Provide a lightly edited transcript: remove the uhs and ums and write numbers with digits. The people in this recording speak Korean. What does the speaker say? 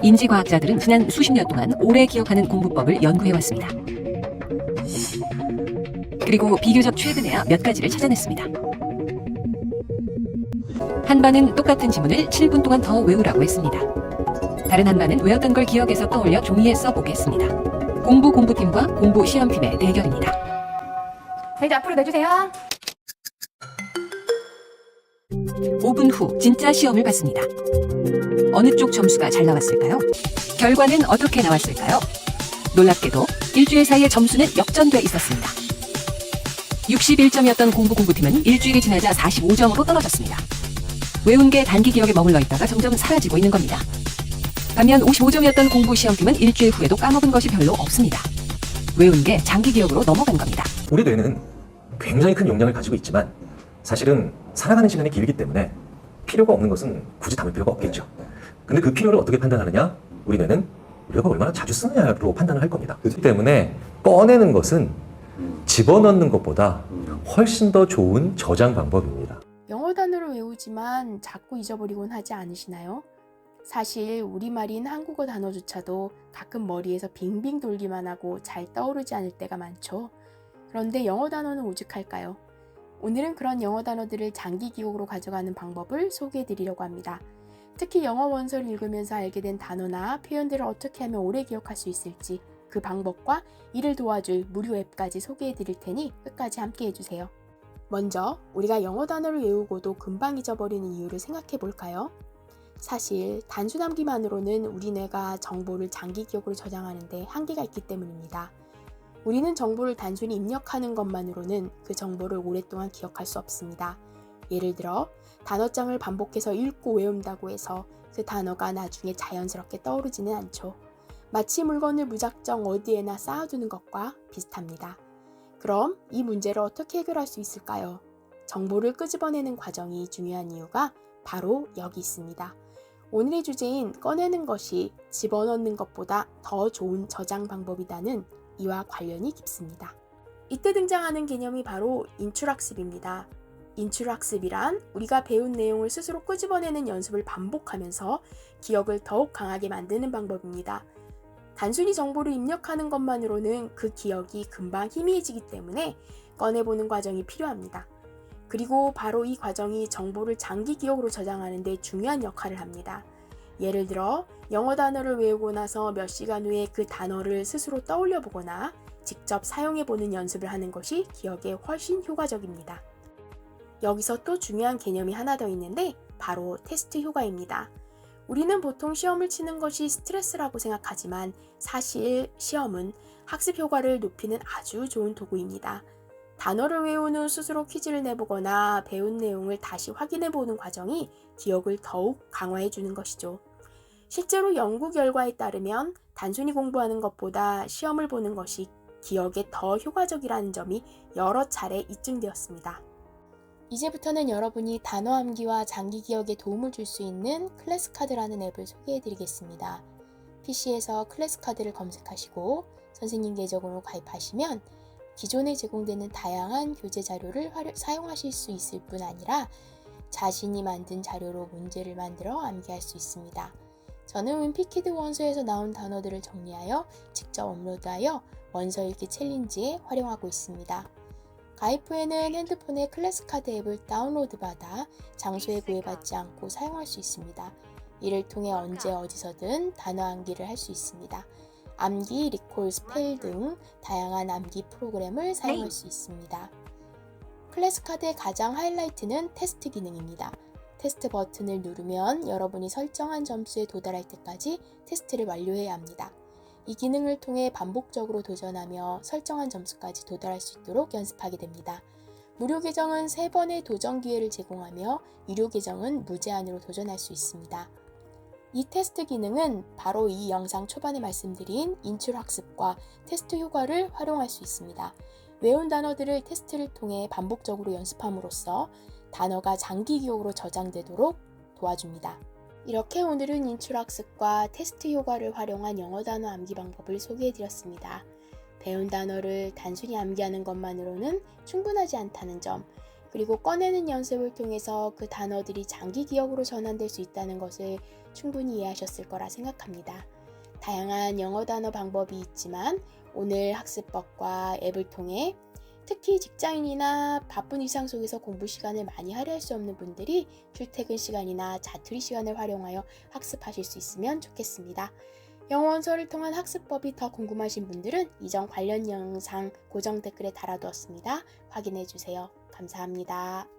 인지과학자들은 지난 수십 년 동안 오래 기억하는 공부법을 연구해왔습니다. 그리고 비교적 최근에야 몇 가지를 찾아냈습니다. 한 반은 똑같은 지문을 7분 동안 더 외우라고 했습니다. 다른 한 반은 외웠던 걸 기억해서 떠올려 종이에 써보겠습니다. 공부팀과 공부시험팀의 대결입니다. 자, 이제 앞으로 내주세요. 5분 후 진짜 시험을 봤습니다. 어느 쪽 점수가 잘 나왔을까요? 결과는 어떻게 나왔을까요? 놀랍게도 일주일 사이에 점수는 역전돼 있었습니다. 61점이었던 공부팀은 일주일이 지나자 45점으로 떨어졌습니다. 외운 게 단기 기억에 머물러 있다가 점점 사라지고 있는 겁니다. 반면 55점이었던 공부시험팀은 일주일 후에도 까먹은 것이 별로 없습니다. 외운 게 장기 기억으로 넘어간 겁니다. 우리 뇌는 굉장히 큰 용량을 가지고 있지만 사실은 살아가는 시간이 길기 때문에 필요가 없는 것은 굳이 담을 필요가 없겠죠. 근데 그 필요를 어떻게 판단하느냐? 우리 뇌는 우리가 얼마나 자주 쓰느냐로 판단을 할 겁니다. 그렇기 때문에 꺼내는 것은 집어넣는 것보다 훨씬 더 좋은 저장 방법입니다. 영어 단어를 외우지만 자꾸 잊어버리곤 하지 않으시나요? 사실 우리말인 한국어 단어조차도 가끔 머리에서 빙빙 돌기만 하고 잘 떠오르지 않을 때가 많죠. 그런데 영어 단어는 오죽할까요? 오늘은 그런 영어 단어들을 장기 기억으로 가져가는 방법을 소개해 드리려고 합니다. 특히 영어 원서를 읽으면서 알게 된 단어나 표현들을 어떻게 하면 오래 기억할 수 있을지 그 방법과 이를 도와줄 무료 앱까지 소개해 드릴 테니 끝까지 함께 해주세요. 먼저 우리가 영어 단어를 외우고도 금방 잊어버리는 이유를 생각해 볼까요? 사실 단순 암기만으로는 우리 뇌가 정보를 장기 기억으로 저장하는데 한계가 있기 때문입니다. 우리는 정보를 단순히 입력하는 것만으로는 그 정보를 오랫동안 기억할 수 없습니다. 예를 들어 단어장을 반복해서 읽고 외운다고 해서 그 단어가 나중에 자연스럽게 떠오르지는 않죠. 마치 물건을 무작정 어디에나 쌓아두는 것과 비슷합니다. 그럼 이 문제를 어떻게 해결할 수 있을까요? 정보를 끄집어내는 과정이 중요한 이유가 바로 여기 있습니다. 오늘의 주제인 꺼내는 것이 집어넣는 것보다 더 좋은 저장 방법이라는 이와 관련이 깊습니다. 이때 등장하는 개념이 바로 인출학습입니다. 인출학습이란 우리가 배운 내용을 스스로 끄집어내는 연습을 반복하면서 기억을 더욱 강하게 만드는 방법입니다. 단순히 정보를 입력하는 것만으로는 그 기억이 금방 희미해지기 때문에 꺼내보는 과정이 필요합니다. 그리고 바로 이 과정이 정보를 장기 기억으로 저장하는 데 중요한 역할을 합니다. 예를 들어 영어 단어를 외우고 나서 몇 시간 후에 그 단어를 스스로 떠올려 보거나 직접 사용해보는 연습을 하는 것이 기억에 훨씬 효과적입니다. 여기서 또 중요한 개념이 하나 더 있는데 바로 테스트 효과입니다. 우리는 보통 시험을 치는 것이 스트레스라고 생각하지만 사실 시험은 학습 효과를 높이는 아주 좋은 도구입니다. 단어를 외운 후 스스로 퀴즈를 내보거나 배운 내용을 다시 확인해보는 과정이 기억을 더욱 강화해주는 것이죠. 실제로 연구 결과에 따르면 단순히 공부하는 것보다 시험을 보는 것이 기억에 더 효과적이라는 점이 여러 차례 입증되었습니다. 이제부터는 여러분이 단어 암기와 장기 기억에 도움을 줄 수 있는 클래스카드라는 앱을 소개해드리겠습니다. PC에서 클래스카드를 검색하시고 선생님 계정으로 가입하시면 기존에 제공되는 다양한 교재 자료를 사용하실 수 있을 뿐 아니라 자신이 만든 자료로 문제를 만들어 암기할 수 있습니다. 저는 윈피키드 원서에서 나온 단어들을 정리하여 직접 업로드하여 원서 읽기 챌린지에 활용하고 있습니다. 가입 후에는 핸드폰에 클래스카드 앱을 다운로드 받아 장소에 구애받지 않고 사용할 수 있습니다. 이를 통해 언제 어디서든 단어 암기를 할 수 있습니다. 암기, 리콜, 스펠 등 다양한 암기 프로그램을 사용할 수 있습니다. 클래스카드의 가장 하이라이트는 테스트 기능입니다. 테스트 버튼을 누르면 여러분이 설정한 점수에 도달할 때까지 테스트를 완료해야 합니다. 이 기능을 통해 반복적으로 도전하며 설정한 점수까지 도달할 수 있도록 연습하게 됩니다. 무료 계정은 3번의 도전 기회를 제공하며 유료 계정은 무제한으로 도전할 수 있습니다. 이 테스트 기능은 바로 이 영상 초반에 말씀드린 인출학습과 테스트 효과를 활용할 수 있습니다. 외운 단어들을 테스트를 통해 반복적으로 연습함으로써 단어가 장기 기억으로 저장되도록 도와줍니다. 이렇게 오늘은 인출학습과 테스트 효과를 활용한 영어 단어 암기 방법을 소개해드렸습니다. 배운 단어를 단순히 암기하는 것만으로는 충분하지 않다는 점, 그리고 꺼내는 연습을 통해서 그 단어들이 장기 기억으로 전환될 수 있다는 것을 충분히 이해하셨을 거라 생각합니다. 다양한 영어 단어 방법이 있지만 오늘 학습법과 앱을 통해 특히 직장인이나 바쁜 일상 속에서 공부 시간을 많이 할애할 수 없는 분들이 출퇴근 시간이나 자투리 시간을 활용하여 학습하실 수 있으면 좋겠습니다. 영어 원서를 통한 학습법이 더 궁금하신 분들은 이전 관련 영상 고정 댓글에 달아두었습니다. 확인해 주세요. 감사합니다.